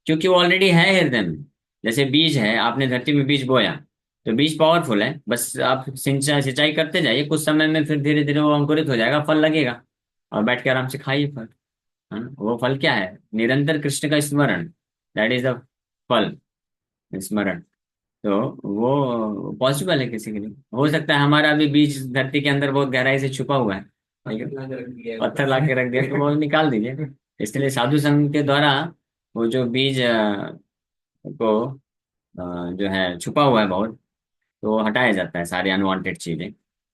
क्योंकि वो ऑलरेडी है हृदय में। जैसे बीज है, आपने धरती में बीज बोया, तो बीज पावरफुल है, बस आप सिंचाई सिंचाई करते जाइए, कुछ समय में फिर धीरे धीरे वो अंकुरित हो जाएगा, फल लगेगा, और बैठ के आराम से खाइए फल। है ना, वो फल क्या है? निरंतर कृष्ण का स्मरण, दैट इज द फल, स्मरण। तो वो पॉसिबल है किसी के लिए। हो सकता है हमारा भी बीज धरती के अंदर बहुत गहराई से छुपा हुआ है, पत्थर ला के रख दिया तो वो निकाल दीजिए। इसलिए साधु संघ के द्वारा वो जो बीज को जो है छुपा हुआ है बहुत, तो वो हटाया जाता है, सारे अनवांटेड चीजें।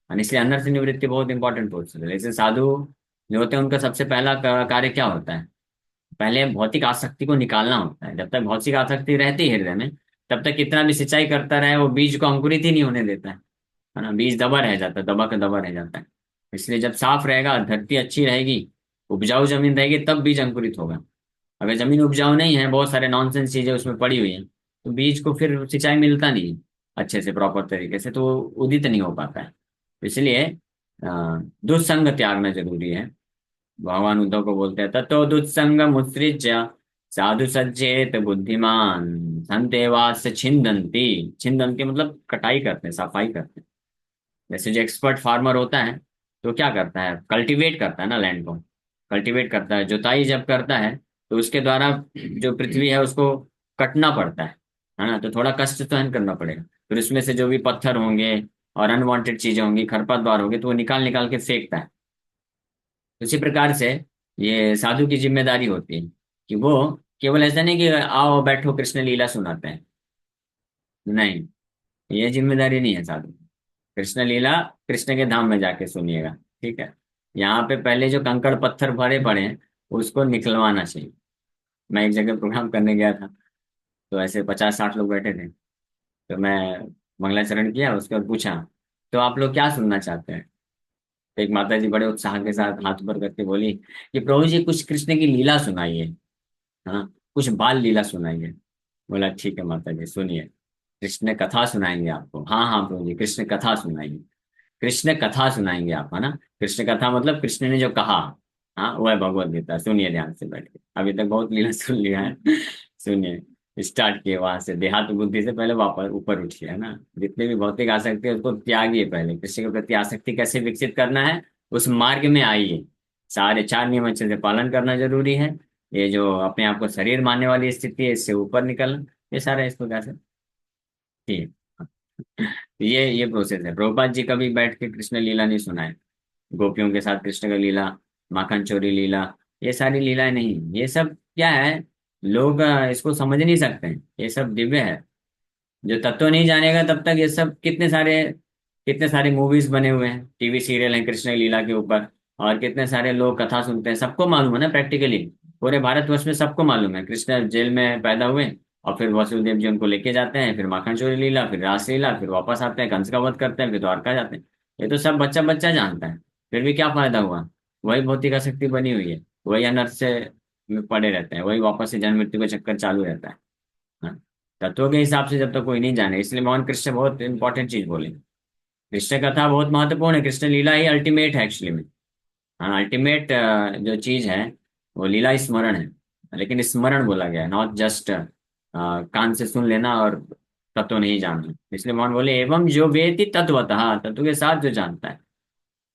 और इसलिए अंदर से निवृत्ति बहुत इंपॉर्टेंट प्रोसेस है। जैसे साधु जो होते हैं, उनका सबसे पहला कार्य क्या होता है? पहले भौतिक आसक्ति को निकालना होता है। जब तक भौतिक आसक्ति रहती है हृदय में, तब तक कितना भी सिंचाई करता रहे, वो बीज को अंकुरित ही नहीं होने देता है ना, बीज दबा रह जाता है, दबा का दबा रह जाता है। इसलिए जब साफ रहेगा, धरती अच्छी रहेगी, उपजाऊ जमीन रहेगी, तब बीज अंकुरित होगा। अगर जमीन उपजाऊ नहीं है, बहुत सारे नॉनसेंस चीजें उसमें पड़ी हुई हैं, तो बीज को फिर सिंचाई मिलता नहीं है अच्छे से, प्रॉपर तरीके से, तो वो उदित नहीं हो पाता है। इसलिए दुस्संग त्यागना जरूरी है। भगवान उद्धव को बोलते हैं, ततो दुस्संग मुत्सृज्य साधु सज्जेत बुद्धिमान संतेवास छिंदंती। छिंदंती मतलब कटाई करते हैं, सफाई करते हैं। जैसे जो एक्सपर्ट फार्मर होता है, तो क्या करता है? कल्टीवेट करता है ना लैंड को, कल्टीवेट करता है, जुताई जब करता है, तो उसके द्वारा जो पृथ्वी है उसको कटना पड़ता है ना, तो थोड़ा कष्ट सहन करना पड़ेगा। फिर उसमें से जो भी पत्थर होंगे और अनवांटेड चीजें होंगी, खरपतवार होंगे, तो वो निकाल निकाल के फेंकता है। उसी प्रकार से ये साधु की जिम्मेदारी होती है कि वो केवल ऐसा नहीं कि आओ बैठो कृष्ण लीला सुनाते हैं, नहीं, ये जिम्मेदारी नहीं है साधु। कृष्ण लीला कृष्ण के धाम में जाके सुनिएगा, ठीक है। यहाँ पे पहले जो कंकड़ पत्थर भरे पड़े हैं, उसको निकलवाना चाहिए। मैं एक जगह प्रोग्राम करने गया था, तो ऐसे 50-60 लोग बैठे थे, तो मैं मंगलाचरण किया, उसके बाद पूछा तो आप लोग क्या सुनना चाहते हैं? तो एक माता जी बड़े उत्साह के साथ हाथ ऊपर करके बोली कि प्रभु जी कुछ कृष्ण की लीला सुनाइए, हाँ कुछ बाल लीला सुनाइए। बोला ठीक है माता जी सुनिए, कृष्ण कथा सुनाएंगे आपको। हाँ हाँ प्रभु जी कृष्ण कथा सुनाइए। कृष्ण कथा सुनाएंगे आप, है ना। कृष्ण कथा मतलब कृष्ण ने जो कहा, हाँ वो है भगवत गीता। सुनिए ध्यान से बैठ के, अभी तक बहुत लीला सुन लिया है। सुनिए, स्टार्ट किए वहां से, देहात बुद्धि से पहले वापस ऊपर उठिए, है ना। जितने भी भौतिक आसक्ति है उसको त्यागिए, पहले कृष्ण के प्रति आसक्ति कैसे विकसित करना है उस मार्ग में आइए। सारे चार नियम अच्छे से पालन करना जरूरी है। ये जो अपने आप को शरीर मानने वाली स्थिति है इससे ऊपर निकलना, ये सारा इसको कैसे, ठीक है। ये प्रोसेस है। प्रभुपाद जी कभी बैठ के कृष्ण लीला नहीं सुनाए, गोपियों के साथ कृष्ण का लीला, माखन चोरी लीला, ये सारी लीलाएं नहीं। ये सब क्या है, लोग इसको समझ नहीं सकते हैं, ये सब दिव्य है। जो तत्व नहीं जानेगा तब तक ये सब कितने सारे मूवीज बने हुए हैं, टीवी सीरियल हैं कृष्ण लीला के ऊपर, और कितने सारे लोग कथा सुनते हैं। सबको मालूम है ना प्रैक्टिकली, पूरे भारतवर्ष में सबको मालूम है कृष्ण जेल में पैदा हुए, और फिर वसुदेव जी उनको लेके जाते हैं, फिर माखन चोरी लीला, फिर रास लीला, फिर वापस आते हैं, कंस का वध करते हैं, फिर द्वारका जाते हैं। ये तो सब बच्चा बच्चा जानता है। फिर भी क्या फायदा हुआ, वही भौतिक आसक्ति बनी हुई है, वही अनर्थ से में पड़े रहते हैं, वही वापस से जन्म मृत्यु का चक्कर चालू रहता है। हाँ। तत्वों के हिसाब से जब तक कोई नहीं जाने, इसलिए भगवान कृष्ण बहुत इंपॉर्टेंट चीज बोले। कृष्ण कथा बहुत महत्वपूर्ण है, कृष्ण लीला ही अल्टीमेट है एक्चुअली में। हाँ अल्टीमेट जो चीज है वो लीला स्मरण है। लेकिन स्मरण बोला गया है, नॉट जस्ट कान से सुन लेना और तत्व नहीं जानना। इसलिए भगवान बोले एवं जो वेति तत्वतः, तत्व के साथ जो जानता है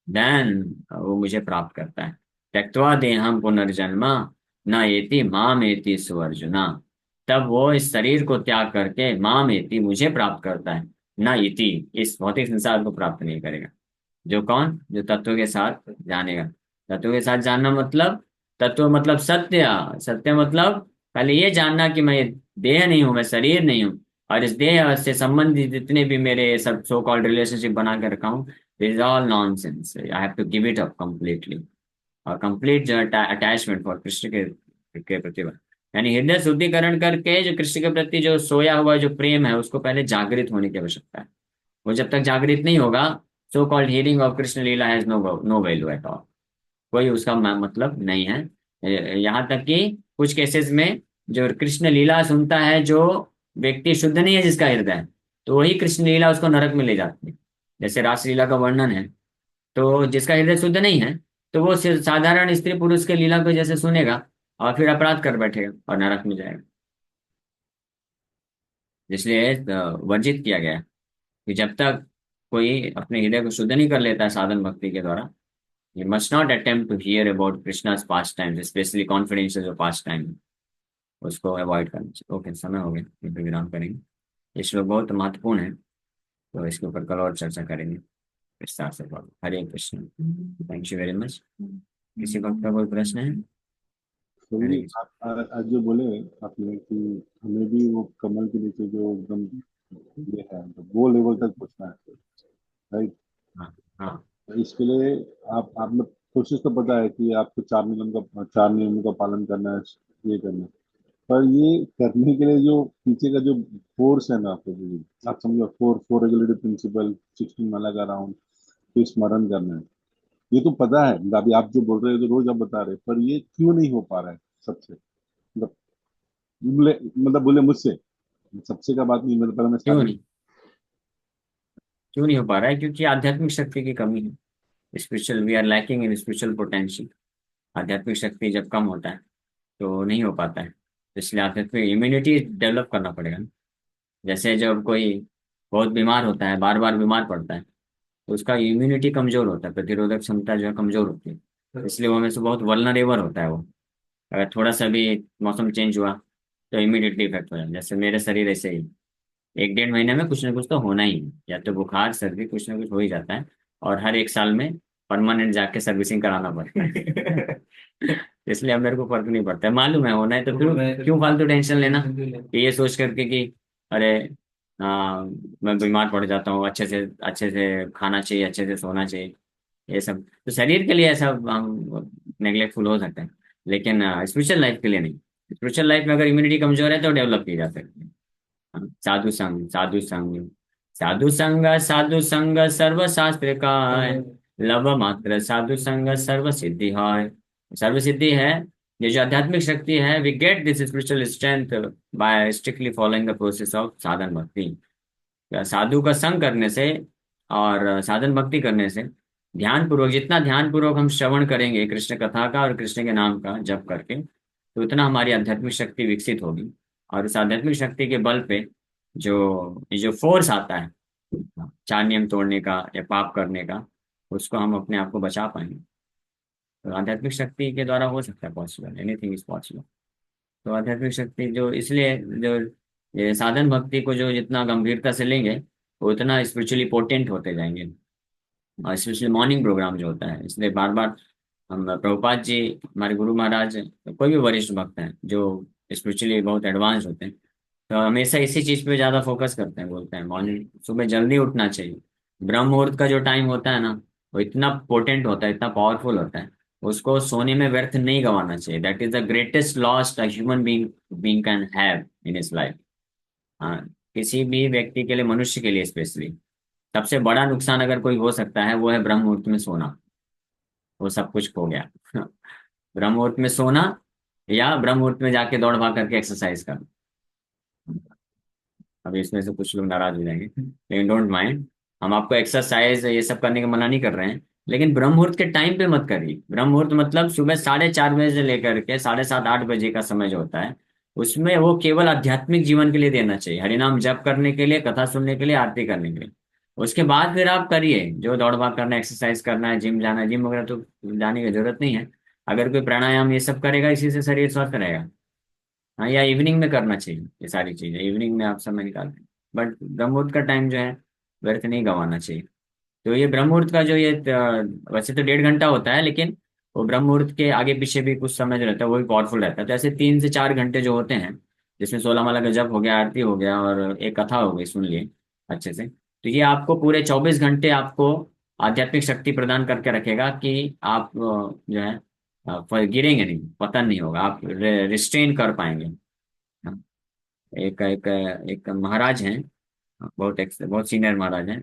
देन वो मुझे प्राप्त करता है। त्यक्त्वा देहम पुनर्जन्म न एति माम एति सुअर्जुना, तब वो इस शरीर को त्याग करके माम एति मुझे प्राप्त करता है, न इति इस भौतिक संसार को प्राप्त नहीं करेगा। जो कौन, जो तत्व के साथ जानेगा। तत्व के साथ जानना मतलब, तत्व मतलब सत्य। सत्य मतलब पहले ये जानना कि मैं देह नहीं हूं, मैं शरीर नहीं हूं, और इस देह से संबंधित जितने भी मेरे सब सो कॉल्ड रिलेशनशिप बना के रखा हूं, this is all nonsense, I have to give it up completely. और कंप्लीट जो अटैचमेंट फॉर कृष्ण के प्रति, यानी हृदय शुद्धिकरण करके जो कृष्ण के प्रति जो सोया हुआ जो प्रेम है उसको पहले जागृत होने की आवश्यकता है। वो जब तक जागृत नहीं होगा, so called hearing of Krishna Leela has no no value at all, कोई उसका मतलब नहीं है। यहाँ तक कि कुछ केसेस में जो कृष्ण लीला सुनता है जो व्यक्ति शुद्ध नहीं है जिसका हृदय, तो वही कृष्ण लीला उसको नरक में ले जाती है। जैसे रासलीला का वर्णन है, तो जिसका हृदय शुद्ध नहीं है तो वो सिर्फ साधारण स्त्री पुरुष के लीला को जैसे सुनेगा और फिर अपराध कर बैठेगा और नरक में जाएगा। इसलिए वर्जित किया गया है कि जब तक कोई अपने हृदय को शुद्ध नहीं कर लेता है साधन भक्ति के द्वारा, you must not attempt to hear about Krishna's pastimes, especially confidential जो pastime, उसको अवॉइड करना चाहिए। ओके समय हो गया, फिर विराम करेंगे। ये श्लोक बहुत महत्वपूर्ण है, तो इसके ऊपर कल और चर्चा करेंगे विस्तार से। Hare Krishna, thank you very much. किसी वक्त का कोई प्रश्न है? तो हरे ये कृष्ण। आप आज जो बोले आपने कि हमें भी वो कमल के नीचे जो एकदम ये है तो वो लेवल तक पहुंचना है, राइट। हाँ हाँ। इसके लिए आप लोग कोशिश तो पता है कि आपको चार नियमों का पालन करना है, ये करना है। पर ये करने के लिए जो पीछे का जो फोर्स है ना, आपको जो आप समझो फोर रेगुलेटरी प्रिंसिपल 16 माला का राउंड, फिर स्मरण करना है। ये तो पता है, मतलब अभी आप जो बोल रहे हो जो रोज आप बता रहे हैं, पर ये क्यों नहीं हो पा रहा है सबसे, मतलब बोले मुझसे, सबसे का बात नहीं, मतलब पहले मैं क्यों स्टार्टिंग। नहीं, क्यों नहीं हो पा रहा है? क्योंकि आध्यात्मिक शक्ति की कमी है। Spiritual, we are lacking in spiritual potential. आध्यात्मिक शक्ति जब कम होता है तो नहीं हो पाता है। इसलिए आध्यात्मिक इम्यूनिटी डेवलप करना पड़ेगा ना। जैसे जब कोई बहुत बीमार होता है, बार बार बीमार पड़ता है, तो उसका इम्यूनिटी कमजोर होता है, प्रतिरोधक क्षमता जो है कमजोर होती है, इसलिए वो हमें से बहुत वल्नरेबल होता है वो। अगर थोड़ा सा भी मौसम चेंज हुआ तो इमीडिएटली इफेक्ट हो जाए। जैसे मेरे शरीर ऐसे ही, एक डेढ़ महीने में कुछ ना कुछ तो होना ही है, या तो बुखार सर्दी कुछ ना कुछ हो ही जाता है। और हर एक साल में परमानेंट जाके सर्विसिंग कराना पड़ता है। इसलिए अब मेरे को फर्क नहीं पड़ता है, मालूम है होना है तो फिर क्यों फालतू टेंशन लेना, कि ये सोच करके कि अरे मैं बीमार पड़ जाता हूँ, अच्छे से खाना चाहिए, अच्छे से सोना चाहिए। ये सब तो शरीर के लिए ऐसा हम नेग्लेक्टफुल हो सकते हैं, लेकिन स्पिरिचुअल लाइफ के लिए नहीं। स्पिरिचुअल लाइफ में अगर इम्यूनिटी कमजोर है तो डेवलप की जा सकती है। साधु संग, साधु संग, साधु संग सर्व शास्त्र का है, लव मात्र साधु संग सर्व सिद्धि है। सर्व सिद्धि है, ये जो आध्यात्मिक शक्ति है, we get this spiritual strength by strictly following the process of sadhana bhakti. साधु का संग करने से और साधन भक्ति करने से, ध्यान पूर्वक, जितना ध्यान पूर्वक हम श्रवण करेंगे कृष्ण कथा का और कृष्ण के नाम का जप करके, तो उतना हमारी आध्यात्मिक शक्ति विकसित होगी। और उस आध्यात्मिक शक्ति के बल पे जो ये जो फोर्स आता है चार नियम तोड़ने का या पाप करने का, उसको हम अपने आप को बचा पाएंगे। तो आध्यात्मिक शक्ति के द्वारा हो सकता है पॉसिबल, एनीथिंग इज पॉसिबल। तो आध्यात्मिक शक्ति जो इसलिए जो ये साधन भक्ति को जो जितना गंभीरता से लेंगे, वो उतना स्पिरिचुअली पोटेंट होते जाएंगे। और स्पेशली मॉर्निंग प्रोग्राम जो होता है, इसलिए बार बार हम प्रभुपाद जी, हमारे गुरु महाराज, कोई भी वरिष्ठ भक्त हैं जो स्पिरिचुअली बहुत एडवांस होते हैं, तो हमेशा इसी चीज पे ज्यादा फोकस करते हैं। बोलते हैं मॉर्निंग, सुबह जल्दी उठना चाहिए। ब्रह्म मुहूर्त का जो टाइम होता है ना, वो इतना पोटेंट होता है, इतना पावरफुल होता है, उसको सोने में व्यर्थ नहीं गंवाना चाहिए। That is the greatest loss a human being being can have in his life. हाँ, किसी भी व्यक्ति के लिए, मनुष्य के लिए स्पेशली, सबसे बड़ा नुकसान अगर कोई हो सकता है, वो है ब्रह्म मुहूर्त में सोना। वो सब कुछ खो गया। ब्रह्म मुहूर्त में सोना या ब्रह्म मुहूर्त में जाके दौड़ भाग करके एक्सरसाइज करना। अब इसमें से कुछ लोग नाराज हो जाएंगे, लेकिन डोंट माइंड, हम आपको एक्सरसाइज ये सब करने का मना नहीं कर रहे हैं, लेकिन ब्रह्म मुहूर्त के टाइम पे मत करिए। ब्रह्म मुहूर्त मतलब सुबह 4:30 बजे से लेकर के 7:30-8 बजे का समय जो होता है, उसमें वो केवल आध्यात्मिक जीवन के लिए देना चाहिए, हरिनाम जप करने के लिए, कथा सुनने के लिए, आरती करने के लिए। उसके बाद फिर आप करिए जो दौड़ भाग करना है, एक्सरसाइज करना है, जिम जाना है। जिम वगैरह तो जाने की जरूरत नहीं है। अगर कोई प्राणायाम ये सब करेगा, इसी से शरीर स्वस्थ रहेगा। हाँ, या इवनिंग में करना चाहिए ये सारी चीजें, इवनिंग में आप समय निकालते हैं। बट ब्रह्म मुहूर्त का टाइम जो है, व्यर्थ नहीं गंवाना चाहिए। तो ये ब्रह्म मुहूर्त का जो ये वैसे तो 1.5 घंटा होता है, लेकिन वो ब्रह्म मुहूर्त के आगे पीछे भी कुछ समय जो रहता है वो भी पावरफुल रहता है। तो ऐसे 3 से 4 घंटे जो होते हैं, जिसमें 16 माला का जप हो गया, आरती हो गया और एक कथा हो गई, सुन लिए अच्छे से, तो ये आपको पूरे 24 घंटे आपको आध्यात्मिक शक्ति प्रदान करके रखेगा कि आप जो है गिरेंगे नहीं, पतन नहीं होगा, आप रिस्ट्रेन कर पाएंगे। एक एक एक महाराज हैं, बहुत सीनियर महाराज हैं,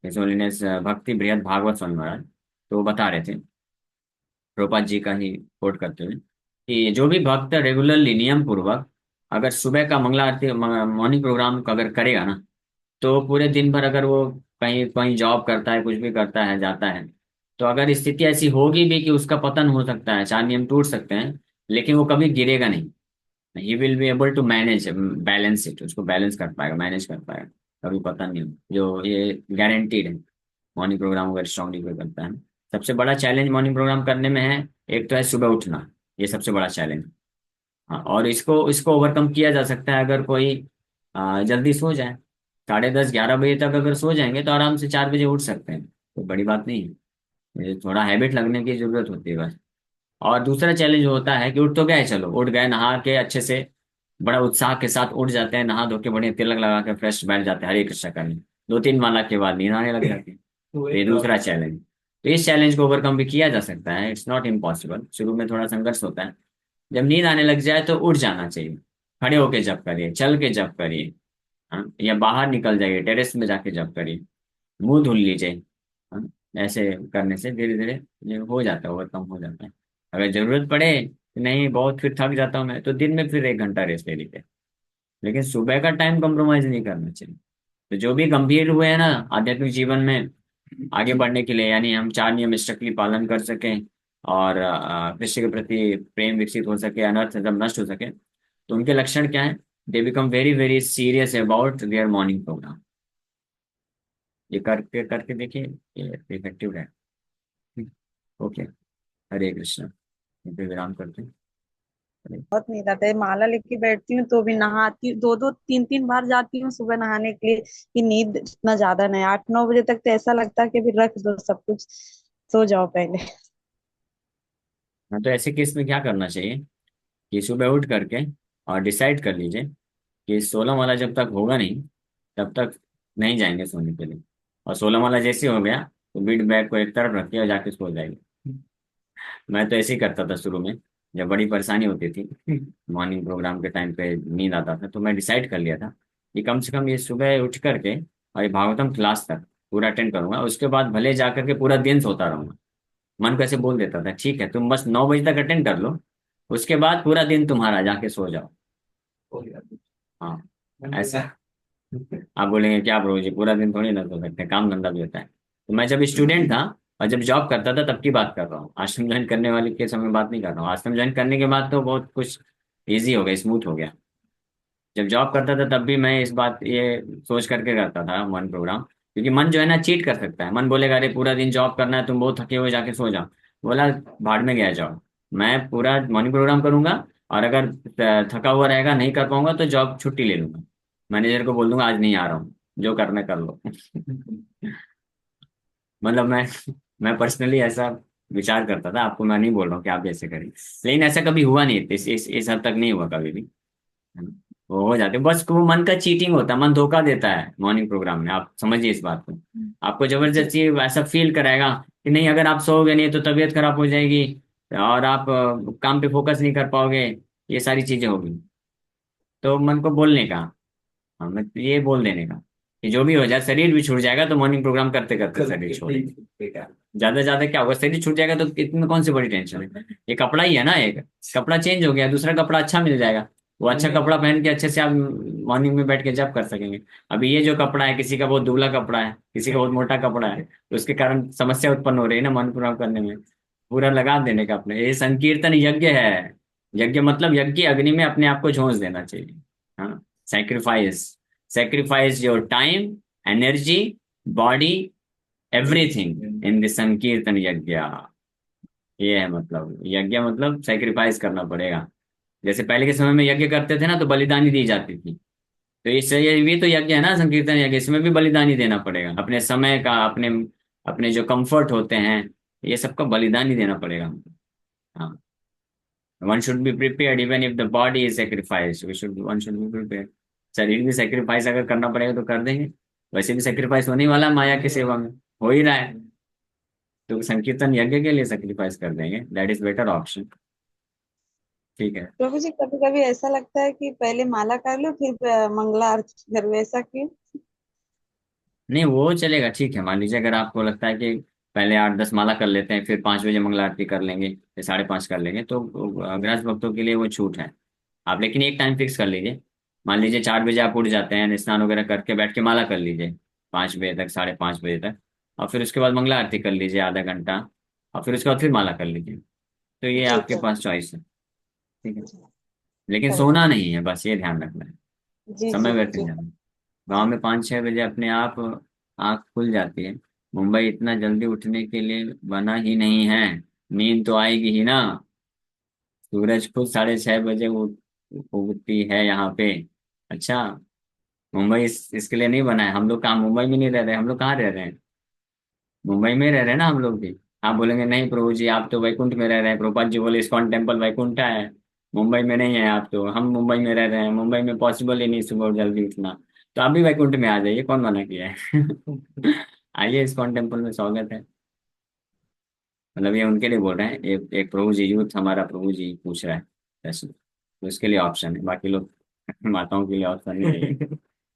हिज होलीनेस भक्ति बृहद भागवत स्वामी महाराज। तो वो बता रहे थे, प्रभुपाद जी का ही कोट करते हुए, कि जो भी भक्त रेगुलरली, नियम पूर्वक, अगर सुबह का मंगला आरती मॉर्निंग प्रोग्राम अगर करेगा ना, तो पूरे दिन भर अगर वो कहीं कहीं जॉब करता है, कुछ भी करता है, जाता है, तो अगर स्थिति ऐसी होगी भी कि उसका पतन हो सकता है, चार नियम टूट सकते हैं, लेकिन वो कभी गिरेगा नहीं। He will be able to manage, balance it, उसको बैलेंस कर पाएगा, मैनेज कर पाएगा, कभी पता नहीं हो, जो ये गारंटीड है। मॉर्निंग प्रोग्राम अगर स्ट्रांगली कोई करता है। सबसे बड़ा चैलेंज मॉर्निंग प्रोग्राम करने में है, एक तो है सुबह उठना, ये सबसे बड़ा चैलेंज। हाँ, और इसको इसको ओवरकम किया जा सकता है अगर कोई जल्दी सो जाए। 10:30-11 बजे तक अगर सो जाएंगे तो आराम से 4 बजे उठ सकते हैं, कोई बड़ी बात नहीं है। ये थोड़ा हैबिट लगने की जरूरत होती है बस। और दूसरा चैलेंज होता है कि उठ तो गए, चलो उठ गए, नहा के अच्छे से बड़ा उत्साह के साथ उठ जाते हैं, नहा धो के बढ़िया तिलक लगा के फ्रेश बैठ जाते हैं हरे कृष्णा करने। 2-3 माला के बाद नींद आने लग जाती है। तो ये दूसरा चैलेंज। तो इस चैलेंज को ओवरकम भी किया जा सकता है, इट्स नॉट इम्पॉसिबल। शुरू में थोड़ा संघर्ष होता है। जब नींद आने लग जाए तो उठ जाना चाहिए, खड़े होके जप करिए, चल के जप करिए, हाँ, या बाहर निकल जाइए, टेरेस में जाके जप करिए, मुंह धुल लीजिए। हाँ, ऐसे करने से धीरे धीरे ये हो जाता है, ओवरकम हो जाता है। अगर जरूरत पड़े कि नहीं बहुत फिर थक जाता हूँ मैं, तो दिन में फिर 1 घंटा रेस्ट ले लीजिए, लेकिन सुबह का टाइम कॉम्प्रोमाइज नहीं करना चाहिए। तो जो भी गंभीर हुए हैं ना आध्यात्मिक जीवन में आगे बढ़ने के लिए, यानी हम चार नियम स्ट्रिक्टली पालन कर सकें और कृष्ण के प्रति प्रेम विकसित हो सके, अनर्थ सब नष्ट हो सके, तो उनके लक्षण क्या है? They become very very serious about their morning program. ये करके करके देखिए, ये इफेक्टिव है। ओके, हरे कृष्ण। यहाँ पे विराम करते हैं। बहुत नींद आता है। माला लेके बैठती हूँ तो भी नहाती हूँ, 2-2 3-3 बार जाती हूँ सुबह नहाने के लिए कि नींद इतना ज्यादा नहीं, 8-9 बजे तक तो ऐसा लगता है कि अभी रख दो सब कुछ, सो जाओ पहले। हाँ, तो ऐसे केस में क्या करना चाहिए कि सुबह उठ करके और डिसाइड कर लीजिए कि 16 माला जब तक होगा नहीं, तब तक नहीं जाएंगे सोने के लिए। और 16 माला जैसे हो गया तो बीट बैग को एक तरफ रखिए और जाके सो जाएंगे। मैं तो ऐसे ही करता था शुरू में, जब बड़ी परेशानी होती थी मॉर्निंग प्रोग्राम के टाइम पे नींद आता था, तो मैं डिसाइड कर लिया था कि कम से कम ये सुबह उठ करके और ये भागवतम क्लास तक पूरा अटेंड करूंगा, उसके बाद भले जाकर के पूरा दिन सोता रहूंगा। मन को ऐसे बोल देता था ठीक है तुम बस 9 बजे तक अटेंड कर लो, उसके बाद पूरा दिन तुम्हारा, जाके सो जाओ। हाँ ऐसा। आप बोलेंगे क्या ब्रो जी पूरा दिन थोड़ी ना सो सकते, काम धंधा भी होता है। तो मैं जब स्टूडेंट था और जब जॉब करता था तब की बात कर रहा हूँ, आश्रम ज्वाइन करने वाले के समय बात नहीं कर रहा हूँ। आश्रम ज्वाइन करने के बाद तो बहुत कुछ ईजी हो गया, स्मूथ हो गया। जब जॉब करता था तब भी मैं इस बात ये सोच करके करता था मन प्रोग्राम, क्योंकि मन जो है ना चीट कर सकता है। मन बोलेगा अरे पूरा दिन जॉब करना है, तुम बहुत थके हुए, जाके सो जाओ। बोला भाड़ में गया जॉब, मैं पूरा मॉर्निंग प्रोग्राम करूंगा, और अगर थका हुआ रहेगा नहीं कर पाऊंगा तो जॉब छुट्टी ले लूंगा, मैनेजर को बोल दूंगा आज नहीं आ रहा हूँ, जो करना है कर लो। मतलब मैं पर्सनली ऐसा विचार करता था, आपको मैं नहीं बोल रहा हूँ कि आप भी ऐसे करें, लेकिन ऐसा कभी हुआ नहीं, इस हद तक नहीं हुआ कभी भी, है ना? वो हो जाते बस, वो मन का चीटिंग होता है, मन धोखा देता है मॉर्निंग प्रोग्राम में, आप समझिए इस बात को। आपको जबरदस्ती ऐसा फील कराएगा कि नहीं अगर आप सोओगे नहीं तो तबीयत खराब हो जाएगी, और आप काम पे फोकस नहीं कर पाओगे, ये सारी चीजें होगी। तो मन को बोलने का, हमें ये बोल देने का कि जो भी हो जाए, शरीर भी छूट जाएगा तो मॉर्निंग प्रोग्राम करते करते शरीर छोड़ेगा। ज्यादा से ज्यादा क्या होगा, शरीर छूट जाएगा तो इतनी कौन सी बड़ी टेंशन है, ये कपड़ा ही है ना, एक कपड़ा चेंज हो गया, दूसरा कपड़ा अच्छा मिल जाएगा, वो अच्छा कपड़ा पहन के अच्छे से आप मॉर्निंग में बैठ के जब कर सकेंगे। अभी ये जो कपड़ा है, किसी का बहुत दुबला कपड़ा है, किसी का बहुत मोटा कपड़ा है, तो उसके कारण समस्या उत्पन्न हो रही है ना मॉर्निंग प्रोग्राम करने में। पूरा लगा देने का अपने, ये संकीर्तन यज्ञ है। यज्ञ मतलब यज्ञ की अग्नि में अपने आप को झोंक देना चाहिए। हाँ, sacrifice, sacrifice your time, energy, body, everything in the sankirtan yajna। ये है मतलब, यज्ञ मतलब सेक्रीफाइस करना पड़ेगा। जैसे पहले के समय में यज्ञ करते थे ना तो बलिदानी दी जाती थी, तो इससे ये भी तो यज्ञ है ना, संकीर्तन यज्ञ, इसमें भी बलिदानी देना पड़ेगा, अपने समय का, अपने अपने जो कंफर्ट होते हैं, ये सबका बलिदानी देना पड़ेगा हमको। हाँ, one should be prepared even if the body is sacrificed, one should be prepared। शरीर भी सेक्रीफाइस अगर करना पड़ेगा तो कर देंगे, वैसे भी सेक्रीफाइस होने वाला है माया की सेवा में, हो ही रहा है, तो संकीर्तन यज्ञ के लिए सेक्रीफाइस कर देंगे, दैट इज बेटर ऑप्शन। ठीक है। प्रभु जी कभी कभी ऐसा लगता है कि पहले माला कर लो फिर मंगला आरती करो, ऐसा क्यों? नहीं वो चलेगा, ठीक है, मान लीजिए अगर आपको लगता है कि पहले 8-10 माला कर लेते हैं, फिर 5 बजे मंगला आरती कर लेंगे, फिर 5:30 कर लेंगे, तो गृहस्थ भक्तों के लिए वो छूट है। आप लेकिन एक टाइम फिक्स कर लीजिए, मान लीजिए 4 बजे आप उठ जाते हैं, स्नान वगैरह करके बैठ के माला कर लीजिए 5 बजे तक, 5:30 बजे तक, और फिर उसके बाद मंगला आरती कर लीजिए आधा घंटा, और फिर उसके बाद फिर माला कर लीजिए। तो ये जी आपके जी पास चॉइस है। ठीक है, जी। लेकिन चलिए। सोना नहीं है, बस ये ध्यान रखना है, जी समय जी व्यर्थ नहीं जी। जाना। गाँव में 5-6 बजे अपने आप आँख खुल जाती है, मुंबई इतना जल्दी उठने के लिए बना ही नहीं है, नींद तो आएगी ही ना। सूरज खुद 6:30 बजे उगती है यहाँ पे। अच्छा, मुंबई इसके लिए नहीं बना है, हम लोग कहाँ मुंबई में नहीं रह रहे, हम लोग कहाँ रह रहे हैं, मुंबई में रह रहे हैं ना हम लोग भी। आप बोलेंगे नहीं प्रभु जी आप तो वैकुंठ में रह रहे हैं, प्रभुपाद जी बोले इस्कॉन टेम्पल वैकुंठ है, मुंबई में नहीं है आप तो, हम मुंबई में रह रहे हैं, मुंबई में पॉसिबल ही नहीं सुबह जल्दी उठना। तो आप भी वैकुंठ में आ जाइए, कौन मना किया है। आइए, इस्कॉन टेम्पल में स्वागत है। मतलब ये उनके लिए बोल रहे हैं, एक प्रभु जी, यूथ हमारा प्रभु जी पूछ रहा है प्रश्न, तो उसके लिए ऑप्शन है, बाकी लोग माताओं के लिए ऑप्शन नहीं है।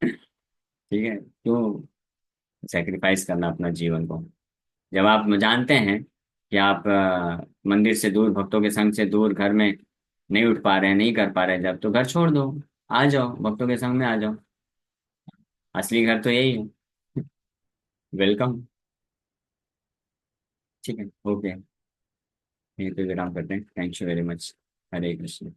ठीक है, क्यों सेक्रीफाइस करना अपना जीवन को, जब आप जानते हैं कि आप मंदिर से दूर, भक्तों के संग से दूर, घर में नहीं उठ पा रहे हैं, नहीं कर पा रहे हैं, जब तो घर छोड़ दो, आ जाओ भक्तों के संग में आ जाओ, असली घर तो यही है। वेलकम। ठीक है, ओके, यहीं पे विराम करते हैं, thank you very much. Hare Krishna.